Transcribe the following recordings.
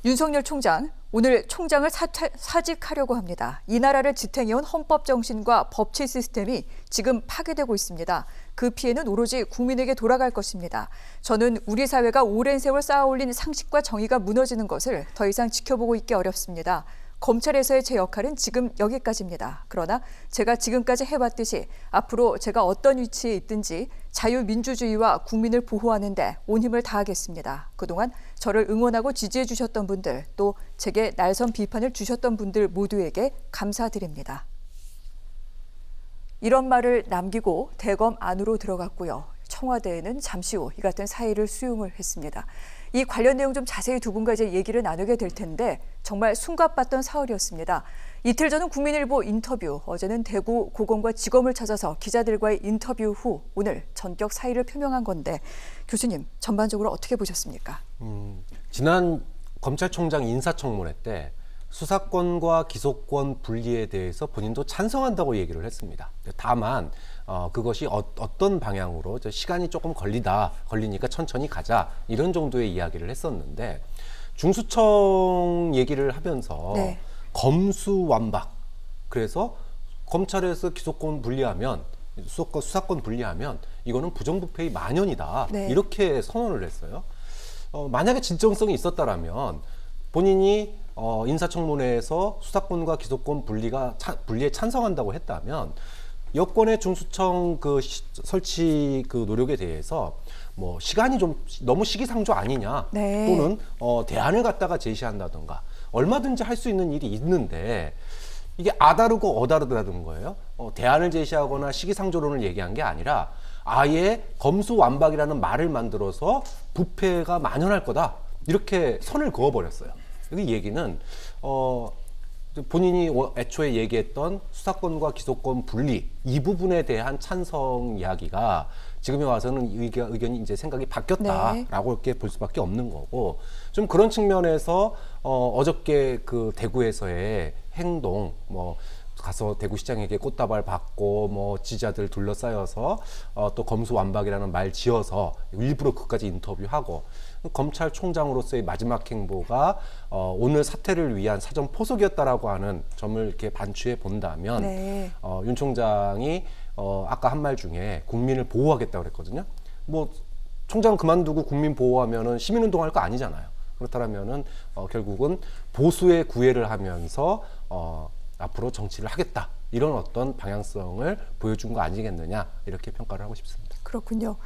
윤석열 총장, 오늘 총장을 사직하려고 합니다. 이 나라를 지탱해온 헌법 정신과 법치 시스템이 지금 파괴되고 있습니다. 그 피해는 오로지 국민에게 돌아갈 것입니다. 저는 우리 사회가 오랜 세월 쌓아올린 상식과 정의가 무너지는 것을 더 이상 지켜보고 있기 어렵습니다. 검찰에서의 제 역할은 지금 여기까지입니다. 그러나 제가 지금까지 해왔듯이 앞으로 제가 어떤 위치에 있든지 자유민주주의와 국민을 보호하는 데 온 힘을 다하겠습니다. 그동안 저를 응원하고 지지해 주셨던 분들, 또 제게 날선 비판을 주셨던 분들 모두에게 감사드립니다. 이런 말을 남기고 대검 안으로 들어갔고요. 청와대에는 잠시 후 이 같은 사의를 수용을 했습니다. 이 관련 내용 좀 자세히 두 분과 이제 얘기를 나누게 될 텐데 정말 숨가빴던 사흘이었습니다. 이틀 전은 국민일보 인터뷰, 어제는 대구 고검과 지검을 찾아서 기자들과의 인터뷰 후 오늘 전격 사의를 표명한 건데 교수님 전반적으로 어떻게 보셨습니까? 지난 검찰총장 인사청문회 때 수사권과 기소권 분리에 대해서 본인도 찬성한다고 얘기를 했습니다. 다만 그것이 어떤 방향으로 시간이 조금 걸리니까 천천히 가자 이런 정도의 이야기를 했었는데 중수청 얘기를 하면서 네. 검수완박, 그래서 검찰에서 기소권 분리하면 수사권 분리하면 이거는 부정부패의 만연이다. 네. 이렇게 선언을 했어요. 만약에 진정성이 있었다라면 본인이 인사청문회에서 수사권과 기소권 분리에 찬성한다고 했다면 여권의 중수청 설치 노력에 대해서 뭐 시간이 좀 너무 시기상조 아니냐, 네. 또는 대안을 갖다가 제시한다던가 얼마든지 할 수 있는 일이 있는데 이게 아다르고 어다르다는 거예요. 대안을 제시하거나 시기상조론을 얘기한 게 아니라 아예 검수완박이라는 말을 만들어서 부패가 만연할 거다 이렇게 선을 그어버렸어요. 이 얘기는 본인이 애초에 얘기했던 수사권과 기소권 분리 이 부분에 대한 찬성 이야기가 지금에 와서는 의견이 이제 생각이 바뀌었다라고 이렇게 볼 수밖에 없는 거고, 좀 그런 측면에서 어저께 그 대구에서의 행동, 뭐 가서 대구시장에게 꽃다발 받고 뭐 지지자들 둘러싸여서 또 검수완박이라는 말 지어서 일부러 그까지 인터뷰하고, 검찰총장으로서의 마지막 행보가 오늘 사퇴를 위한 사전 포석이었다라고 하는 점을 이렇게 반추해 본다면, 네. 윤 총장이 아까 한 말 중에 국민을 보호하겠다고 그랬거든요. 뭐 총장 그만두고 국민 보호하면은 시민운동할 거 아니잖아요. 그렇다면은 결국은 보수의 구애를 하면서 앞으로 정치를 하겠다, 이런 어떤 방향성을 보여준 거 아니겠느냐, 이렇게 평가를 하고 싶습니다. 그렇군요.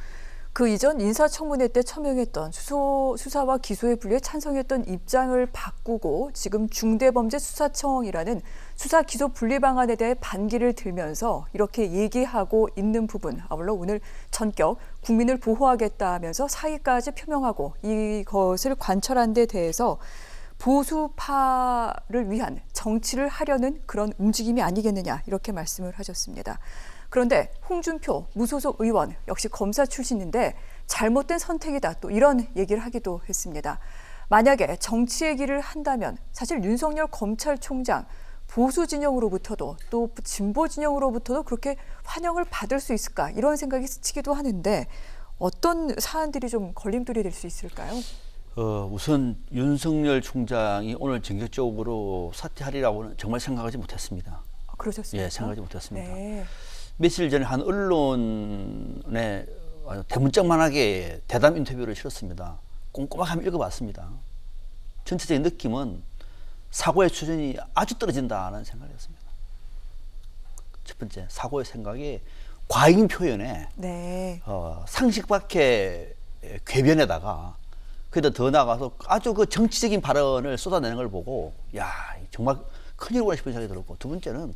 그 이전 인사청문회 때 처명했던 수사와 기소의 분리에 찬성했던 입장을 바꾸고 지금 중대범죄수사청이라는 수사 기소 분리 방안에 대해 반기를 들면서 이렇게 얘기하고 있는 부분, 아울러 오늘 전격 국민을 보호하겠다 하면서 사의까지 표명하고 이것을 관철한 데 대해서 보수파를 위한 정치를 하려는 그런 움직임이 아니겠느냐, 이렇게 말씀을 하셨습니다. 그런데 홍준표 무소속 의원 역시 검사 출신인데 잘못된 선택이다, 또 이런 얘기를 하기도 했습니다. 만약에 정치의 길을 한다면 사실 윤석열 검찰총장 보수 진영으로부터도 또 진보 진영으로부터도 그렇게 환영을 받을 수 있을까, 이런 생각이 스치기도 하는데 어떤 사안들이 좀 걸림돌이 될 수 있을까요? 우선 윤석열 총장이 오늘 전격적으로 사퇴하리라고는 정말 생각하지 못했습니다. 그러셨습니까? 예, 생각하지 못했습니다. 네. 며칠 전에 한 언론에 대문짝만하게 대담 인터뷰를 실었습니다. 꼼꼼하게 한번 읽어봤습니다. 전체적인 느낌은 사고의 수준이 아주 떨어진다는 생각을 했습니다. 첫 번째, 사고의 생각이 과잉 표현에 네. 상식 밖의 궤변에다가 그래도 더 나아가서 아주 그 정치적인 발언을 쏟아내는 걸 보고, 야, 정말 큰일이구나 싶은 생각이 들었고, 두 번째는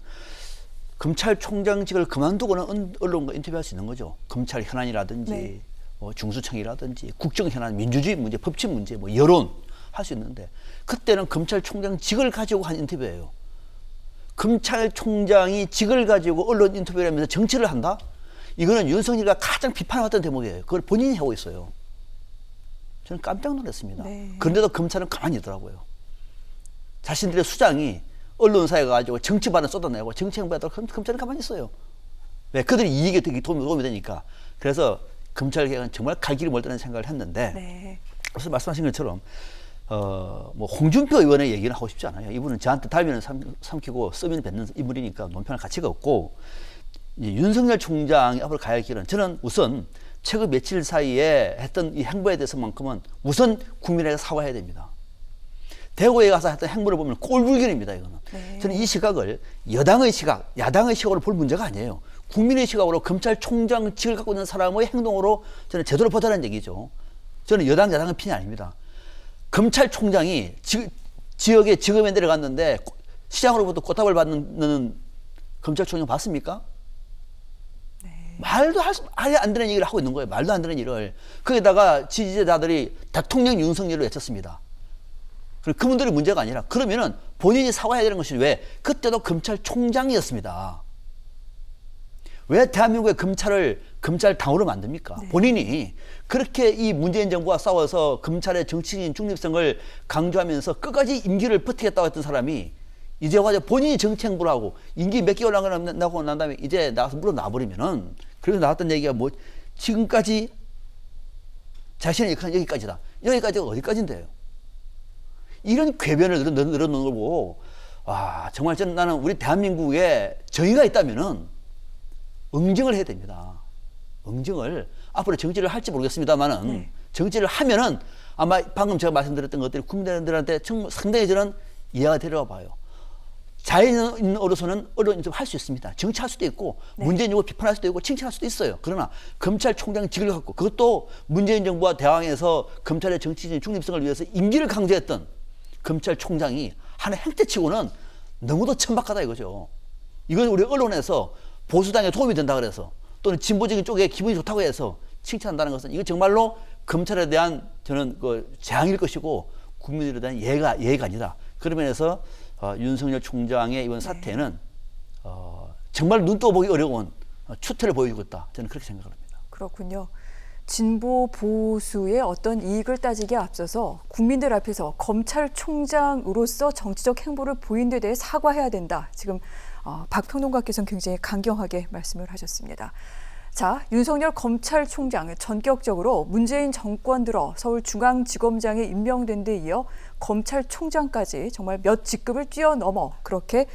검찰총장직을 그만두고는 언론과 인터뷰할 수 있는 거죠. 검찰 현안이라든지 네. 중수청이라든지 국정 현안, 민주주의 문제, 법치 문제, 뭐 여론 할 수 있는데, 그때는 검찰총장직을 가지고 한 인터뷰예요. 검찰총장이 직을 가지고 언론 인터뷰를 하면서 정치를 한다? 이거는 윤석열이가 가장 비판해왔던 대목이에요. 그걸 본인이 하고 있어요. 저는 깜짝 놀랐습니다. 네. 그런데도 검찰은 가만히 있더라고요. 자신들의 수장이 언론사에 가지고 정치 발언 쏟아내고 정치 행보하다가 검찰은 가만히 있어요. 왜? 그들이 이익에 되게 도움이 되니까. 그래서 검찰 개혁은 정말 갈 길이 멀다는 생각을 했는데, 네. 앞서 말씀하신 것처럼 뭐 홍준표 의원의 얘기는 하고 싶지 않아요. 이분은 저한테 달면을 삼키고 써면을 뱉는 인물이니까 논평할 가치가 없고, 이제 윤석열 총장이 앞으로 가야 할 길은, 저는 우선 최근 며칠 사이에 했던 이 행보에 대해서만큼은 우선 국민에게 사과해야 됩니다. 대구에 가서 했던 행보를 보면 꼴불견입니다, 이거는. 네. 저는 이 시각을 여당의 시각, 야당의 시각으로 볼 문제가 아니에요. 국민의 시각으로 검찰총장직을 갖고 있는 사람의 행동으로 저는 제대로 보자는 얘기죠. 저는 여당, 야당의 편이 아닙니다. 검찰총장이 지역에 지검에 내려갔는데 시장으로부터 꽃다발 받는 검찰총장 봤습니까? 네. 말도 안 되는 얘기를 하고 있는 거예요. 말도 안 되는 일을. 거기다가 지지자들이 대통령 윤석열을 외쳤습니다. 그분들이 문제가 아니라, 그러면은 본인이 사과해야 되는 것이, 왜? 그때도 검찰총장이었습니다. 왜 대한민국의 검찰을 검찰당으로 만듭니까? 네. 본인이 그렇게 이 문재인 정부와 싸워서 검찰의 정치적인 중립성을 강조하면서 끝까지 임기를 버티겠다고 했던 사람이 이제 와서 본인이 정치 행보를 하고 임기 몇 개월 나고 난 다음에 이제 나가서 물러나버리면은, 그래서 나왔던 얘기가 뭐 지금까지 자신의 역할은 여기까지다. 여기까지가 어디까지인데요? 이런 궤변을 늘어놓는 걸 보고, 와, 정말 나는 우리 대한민국에 정의가 있다면은 응징을 해야 됩니다. 응징을. 앞으로 정치를 할지 모르겠습니다만은, 네. 정치를 하면은 아마 방금 제가 말씀드렸던 것들이 국민들한테 상당히 저는 이해가 되려고 봐요. 자연인으로서는 좀 할 수 있습니다. 정치할 수도 있고, 네. 문재인 정부 비판할 수도 있고, 칭찬할 수도 있어요. 그러나 검찰총장직을 갖고, 그것도 문재인 정부와 대항해서 검찰의 정치적인 중립성을 위해서 임기를 강조했던 검찰총장이 하는 행태치고는 너무도 천박하다 이거죠. 이건 우리 언론에서 보수당에 도움이 된다 그래서, 또는 진보적인 쪽에 기분이 좋다고 해서 칭찬한다는 것은, 이거 정말로 검찰에 대한 저는 재앙일 것이고, 국민들에 대한 예의가 아니다. 그런 면에서 윤석열 총장의 이번 사태는 정말 눈 떠보기 어려운 추태를 보여주고 있다. 저는 그렇게 생각을 합니다. 그렇군요. 진보 보수의 어떤 이익을 따지기에 앞서서 국민들 앞에서 검찰총장으로서 정치적 행보를 보인 데 대해 사과해야 된다. 지금 박 평론가께서는 굉장히 강경하게 말씀을 하셨습니다. 자, 윤석열 검찰총장 전격적으로 문재인 정권 들어 서울중앙지검장에 임명된 데 이어 검찰총장까지 정말 몇 직급을 뛰어넘어 그렇게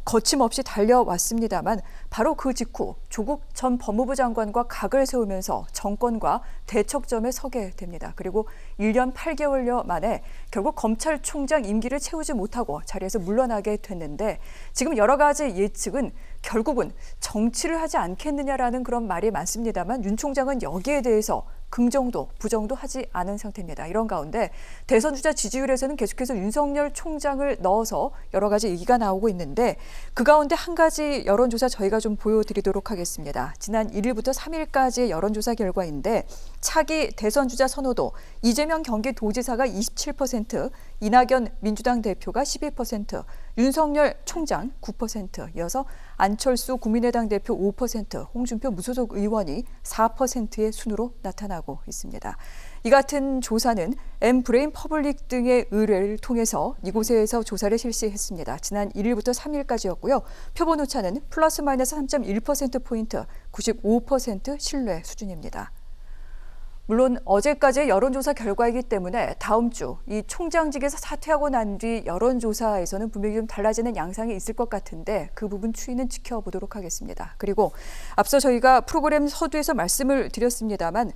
거침없이 달려왔습니다만, 바로 그 직후 조국 전 법무부 장관과 각을 세우면서 정권과 대척점에 서게 됩니다. 그리고 1년 8개월여 만에 결국 검찰총장 임기를 채우지 못하고 자리에서 물러나게 됐는데, 지금 여러 가지 예측은 결국은 정치를 하지 않겠느냐라는 그런 말이 많습니다만, 윤 총장은 여기에 대해서 긍정도 부정도 하지 않은 상태입니다. 이런 가운데 대선 주자 지지율에서는 계속해서 윤석열 총장을 넣어서 여러 가지 얘기가 나오고 있는데, 그 가운데 한 가지 여론조사 저희가 좀 보여드리도록 하겠습니다. 지난 1일부터 3일까지의 여론조사 결과인데, 차기 대선 주자 선호도 이재명 경기도지사가 27%, 이낙연 민주당 대표가 12%, 윤석열 총장 9%, 이어서 안철수 국민의당 대표 5%, 홍준표 무소속 의원이 4%의 순으로 나타나고 있습니다. 이 같은 조사는 엠브레인 퍼블릭 등의 의뢰를 통해서 이곳에서 조사를 실시했습니다. 지난 1일부터 3일까지였고요. 표본 오차는 플러스 마이너스 3.1%포인트, 95% 신뢰 수준입니다. 물론 어제까지의 여론조사 결과이기 때문에 다음 주 이 총장직에서 사퇴하고 난 뒤 여론조사에서는 분명히 좀 달라지는 양상이 있을 것 같은데, 그 부분 추이는 지켜보도록 하겠습니다. 그리고 앞서 저희가 프로그램 서두에서 말씀을 드렸습니다만,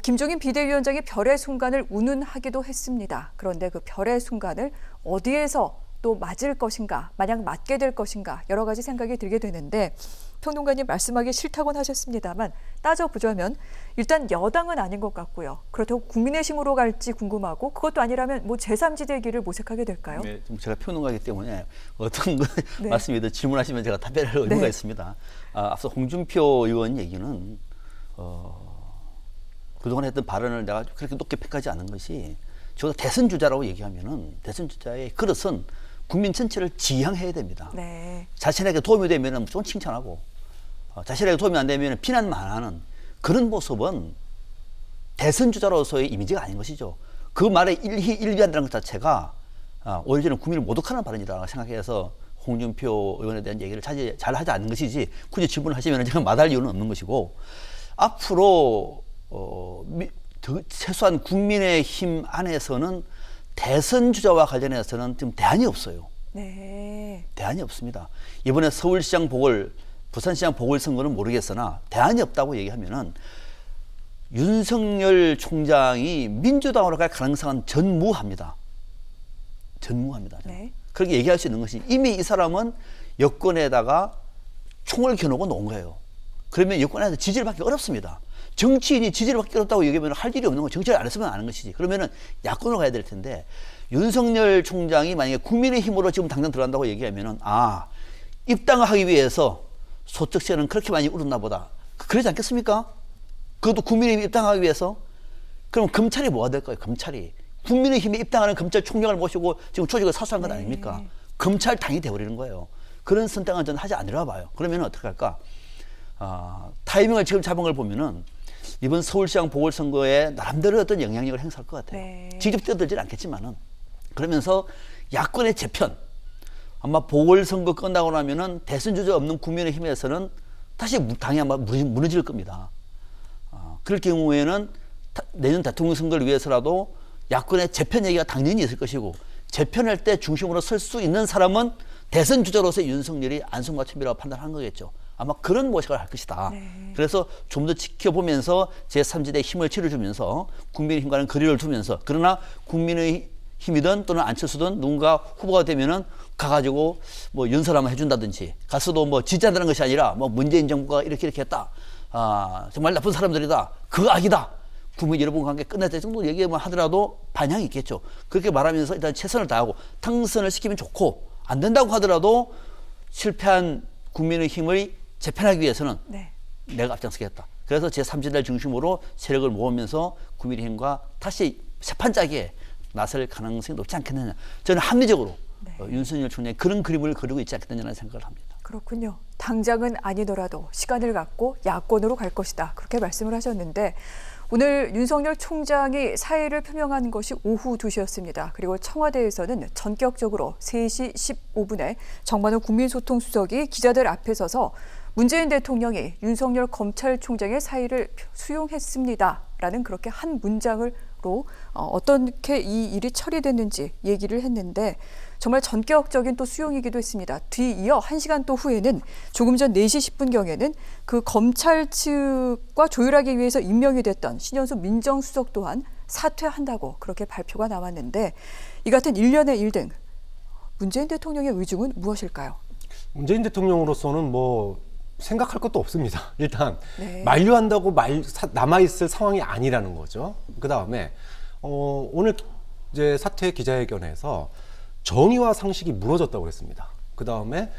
김종인 비대위원장이 별의 순간을 운운하기도 했습니다. 그런데 그 별의 순간을 어디에서 또 맞을 것인가, 만약 맞게 될 것인가, 여러 가지 생각이 들게 되는데, 평론가님 말씀하기 싫다고는 하셨습니다만 따져보자면 일단 여당은 아닌 것 같고요. 그렇다고 국민의힘으로 갈지 궁금하고, 그것도 아니라면 제3지대 길을 모색하게 될까요? 네, 제가 평론가이기 때문에 어떤 네. 말씀이든 질문하시면 제가 답변할 의무가 네. 있습니다. 앞서 홍준표 의원 얘기는 그동안 했던 발언을 내가 그렇게 높게 평가하지 않은 것이, 저도 대선 주자라고 얘기하면은 대선 주자의 그릇은 국민 전체를 지향해야 됩니다. 네. 자신에게 도움이 되면 무조건 칭찬하고, 자신에게 도움이 안 되면 비난만 하는 그런 모습은 대선 주자로서의 이미지가 아닌 것이죠. 그 말에 일비한다는 것 자체가 오히려 저는 국민을 모독하는 발언이라고 생각해서 홍준표 의원에 대한 얘기를 잘 하지 않는 것이지, 굳이 질문을 하시면 제가 마다할 이유는 없는 것이고, 앞으로 최소한 국민의힘 안에서는 대선 주자와 관련해서는 지금 대안이 없어요. 네. 대안이 없습니다. 이번에 서울시장 부산시장 보궐선거는 모르겠으나 대안이 없다고 얘기하면은 윤석열 총장이 민주당으로 갈 가능성은 전무합니다. 전무합니다. 네. 그렇게 얘기할 수 있는 것이 이미 이 사람은 여권에다가 총을 겨누고 놓은 거예요. 그러면 여권에서 지지를 받기 어렵습니다. 정치인이 지지를 받기 어렵다고 얘기하면 할 일이 없는 거, 정치를 안 했으면 아는 것이지. 그러면은 야권으로 가야 될 텐데 윤석열 총장이 만약에 국민의힘으로 지금 당장 들어간다고 얘기하면은 입당을 하기 위해서 소득세는 그렇게 많이 오르나 보다. 그러지 않겠습니까? 그것도 국민의힘이 입당하기 위해서. 그럼 검찰이 뭐가 될 거예요? 검찰이. 국민의힘에 입당하는 검찰총장을 모시고 지금 조직을 사수한 건 아닙니까? 검찰당이 돼버리는 거예요. 그런 선택은 저는 하지 않으려 봐요. 그러면 어떻게 할까? 타이밍을 지금 잡은 걸 보면은 이번 서울시장 보궐선거에 나름대로 어떤 영향력을 행사할 것 같아요. 네. 직접 뛰어들지는 않겠지만은. 그러면서 야권의 재편, 아마 보궐선거 끝나고 나면은 대선 주자 없는 국민의힘에서는 다시 당이 아마 무너질 겁니다. 그럴 경우에는 내년 대통령 선거를 위해서라도 야권의 재편 얘기가 당연히 있을 것이고, 재편할 때 중심으로 설 수 있는 사람은 대선 주자로서 윤석열이 안성과 첨비라고 판단한 거겠죠. 아마 그런 모색을 할 것이다. 네. 그래서 좀 더 지켜보면서 제3지대에 힘을 실어주면서 국민의힘과는 거리를 두면서, 그러나 국민의힘이든 또는 안철수든 누군가 후보가 되면은 가가지고 뭐 연설 한번 해준다든지, 가서도 뭐 지지한다는 것이 아니라 뭐 문재인 정부가 이렇게 했다. 정말 나쁜 사람들이다. 그 악이다. 국민 여러분 관계 끝났다 정도 얘기만 하더라도 반향이 있겠죠. 그렇게 말하면서 일단 최선을 다하고 당선을 시키면 좋고, 안 된다고 하더라도 실패한 국민의힘의 재편하기 위해서는 네. 내가 앞장서겠다. 그래서 제3지대를 중심으로 세력을 모으면서 국민의힘과 다시 세판짜기에 나설 가능성이 높지 않겠느냐. 저는 합리적으로 윤석열 총장이 그런 그림을 그리고 있지 않겠느냐는 생각을 합니다. 그렇군요. 당장은 아니더라도 시간을 갖고 야권으로 갈 것이다. 그렇게 말씀을 하셨는데, 오늘 윤석열 총장이 사의를 표명한 것이 오후 2시였습니다. 그리고 청와대에서는 전격적으로 3시 15분에 정만호 국민소통수석이 기자들 앞에 서서 문재인 대통령이 윤석열 검찰총장의 사의를 수용했습니다라는 그렇게 한 문장으로 어떻게 이 일이 처리됐는지 얘기를 했는데, 정말 전격적인 또 수용이기도 했습니다. 뒤이어 1시간 또 후에는 조금 전 4시 10분경에는 그 검찰 측과 조율하기 위해서 임명이 됐던 신현수 민정수석 또한 사퇴한다고 그렇게 발표가 나왔는데, 이 같은 일련의 일 등 문재인 대통령의 의중은 무엇일까요? 문재인 대통령으로서는 뭐 생각할 것도 없습니다. 일단 네. 만류한다고 남아있을 상황이 아니라는 거죠. 그 다음에 오늘 이제 사퇴 기자회견에서 정의와 상식이 무너졌다고 그랬습니다. 그 다음에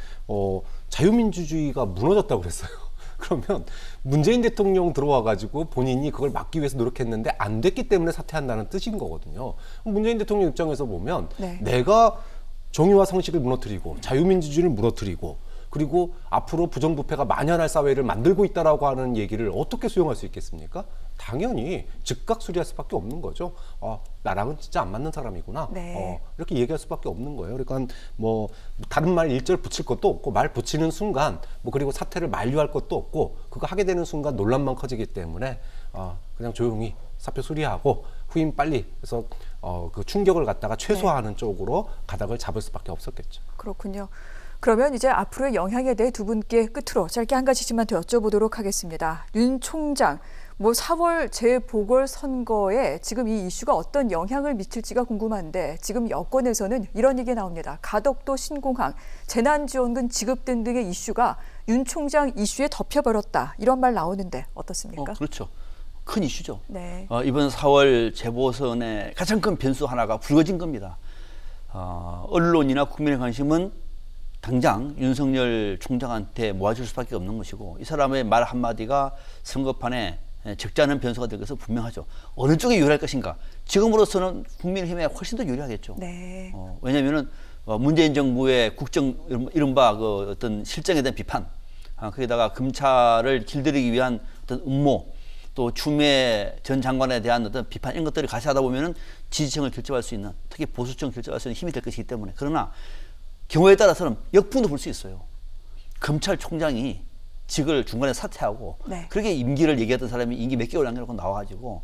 자유민주주의가 무너졌다고 그랬어요. 그러면 문재인 대통령 들어와가지고 본인이 그걸 막기 위해서 노력했는데 안 됐기 때문에 사퇴한다는 뜻인 거거든요. 문재인 대통령 입장에서 보면 네. 내가 정의와 상식을 무너뜨리고 자유민주주의를 무너뜨리고 그리고 앞으로 부정부패가 만연할 사회를 만들고 있다라고 하는 얘기를 어떻게 수용할 수 있겠습니까? 당연히 즉각 수리할 수밖에 없는 거죠. 나랑은 진짜 안 맞는 사람이구나. 네. 이렇게 얘기할 수밖에 없는 거예요. 그러니까 뭐 다른 말 일절 붙일 것도 없고 말 붙이는 순간 뭐 그리고 사태를 만류할 것도 없고 그거 하게 되는 순간 논란만 커지기 때문에 그냥 조용히 사표 수리하고 후임 빨리 해서 그 충격을 갖다가 최소화하는 쪽으로 가닥을 잡을 수밖에 없었겠죠. 그렇군요. 그러면 이제 앞으로의 영향에 대해 두 분께 끝으로 짧게 한 가지씩만 더 여쭤보도록 하겠습니다. 윤 총장, 4월 재보궐선거에 지금 이 이슈가 어떤 영향을 미칠지가 궁금한데, 지금 여권에서는 이런 얘기 나옵니다. 가덕도 신공항, 재난지원금 지급 등등의 이슈가 윤 총장 이슈에 덮여버렸다. 이런 말 나오는데 어떻습니까? 그렇죠. 큰 이슈죠. 네. 이번 4월 재보선의 가장 큰 변수 하나가 불거진 겁니다. 언론이나 국민의 관심은 당장 윤석열 총장한테 모아줄 수밖에 없는 것이고, 이 사람의 말 한마디가 선거판에 적지 않은 변수가 될 것은 분명하죠. 어느 쪽에 유리할 것인가? 지금으로서는 국민의힘에 훨씬 더 유리하겠죠. 네. 왜냐하면은 문재인 정부의 국정 이른바 그 어떤 실정에 대한 비판, 거기다가 검찰을 길들이기 위한 어떤 음모, 또 추미애 전 장관에 대한 어떤 비판, 이런 것들을 같이 하다 보면은 지지층을 결집할 수 있는, 특히 보수층을 결집할 수 있는 힘이 될 것이기 때문에. 그러나 경우에 따라서는 역풍도 불 수 있어요. 검찰총장이 직을 중간에 사퇴하고, 네. 그렇게 임기를 얘기했던 사람이 임기 몇 개월 남겨놓고 나와가지고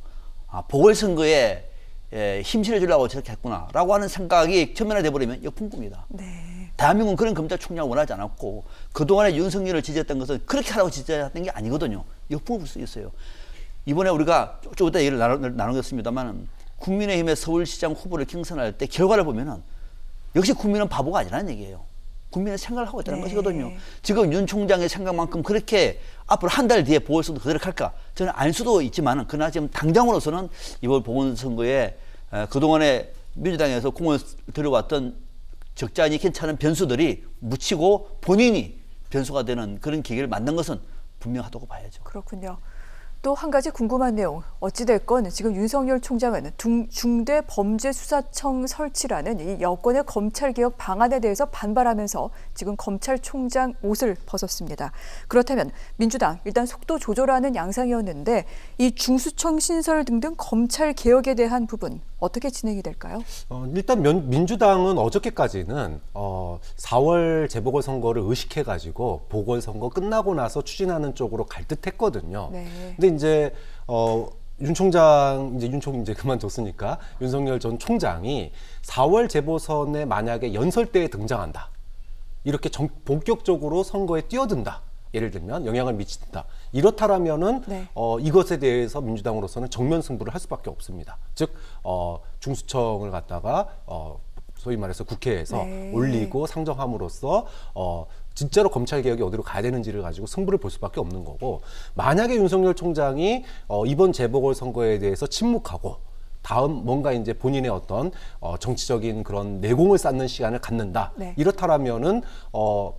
보궐선거에 힘실어 주려고 저렇게 했구나라고 하는 생각이 전면화돼 버리면 역풍급니다. 네. 대한민국은 그런 검찰총장을 원하지 않았고 그동안에 윤석열을 지지했던 것은 그렇게 하라고 지지했던 게 아니거든요. 역풍을 불 수 있어요. 이번에 우리가 좀 이따 얘기를 나누겠습니다만 국민의힘의 서울시장 후보를 경선할 때 결과를 보면은 역시 국민은 바보가 아니라는 얘기예요. 국민의 생각을 하고 있다는 것이거든요. 지금 윤 총장의 생각만큼 그렇게 앞으로 한 달 뒤에 보궐선거 그대로 할까? 저는 알 수도 있지만은 그러나 지금 당장으로서는 이번 보궐선거에 그동안에 민주당에서 공을 들여왔던 적잖이 괜찮은 변수들이 묻히고 본인이 변수가 되는 그런 계기를 만든 것은 분명하다고 봐야죠. 그렇군요. 또 한 가지 궁금한 내용. 어찌됐건 지금 윤석열 총장은 중대범죄수사청 설치라는 이 여권의 검찰개혁 방안에 대해서 반발하면서 지금 검찰총장 옷을 벗었습니다. 그렇다면 민주당 일단 속도 조절하는 양상이었는데 이 중수청 신설 등등 검찰개혁에 대한 부분 어떻게 진행이 될까요? 일단 민주당은 어저께까지는 4월 재보궐선거를 의식해가지고 보궐선거 끝나고 나서 추진하는 쪽으로 갈 듯했거든요. 네. 근데 이제 윤 총장 이제 그만뒀으니까 윤석열 전 총장이 4월 재보선에 만약에 연설대에 등장한다. 이렇게 본격적으로 선거에 뛰어든다. 예를 들면 영향을 미친다. 이렇다라면은 네. 이것에 대해서 민주당으로서는 정면 승부를 할 수밖에 없습니다. 즉 중수청을 갖다가 소위 말해서 국회에서 네. 올리고 상정함으로써 진짜로 검찰 개혁이 어디로 가야 되는지를 가지고 승부를 볼 수밖에 없는 거고, 만약에 윤석열 총장이 이번 재보궐 선거에 대해서 침묵하고 다음 뭔가 이제 본인의 어떤 정치적인 그런 내공을 쌓는 시간을 갖는다. 네. 이렇다라면은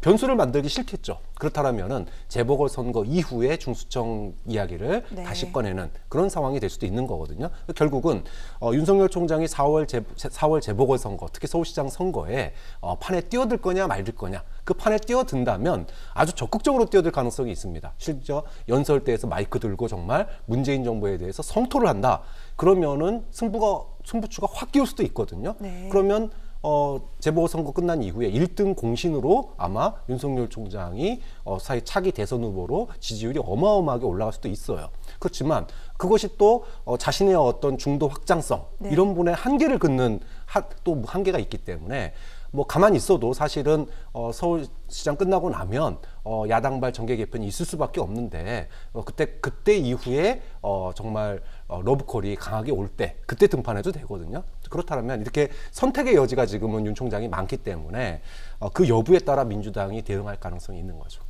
변수를 만들기 싫겠죠. 그렇다라면은 재보궐 선거 이후에 중수청 이야기를 네. 다시 꺼내는 그런 상황이 될 수도 있는 거거든요. 결국은 윤석열 총장이 4월 재보궐 선거, 특히 서울시장 선거에 판에 뛰어들 거냐 말들 거냐. 그 판에 뛰어든다면 아주 적극적으로 뛰어들 가능성이 있습니다. 실제 연설대에서 마이크 들고 정말 문재인 정부에 대해서 성토를 한다. 그러면은 승부추가 확 끼울 수도 있거든요. 네. 그러면 재보궐선거 끝난 이후에 1등 공신으로 아마 윤석열 총장이 사회 차기 대선 후보로 지지율이 어마어마하게 올라갈 수도 있어요. 그렇지만 그것이 또 자신의 어떤 중도 확장성 네. 이런 분의 한계를 긋는 또 한계가 있기 때문에 뭐 가만히 있어도 사실은 서울시장 끝나고 나면 야당발 정계 개편이 있을 수밖에 없는데 그때 이후에 정말 러브콜이 강하게 올 때 그때 등판해도 되거든요. 그렇다면 이렇게 선택의 여지가 지금은 윤 총장이 많기 때문에 그 여부에 따라 민주당이 대응할 가능성이 있는 거죠.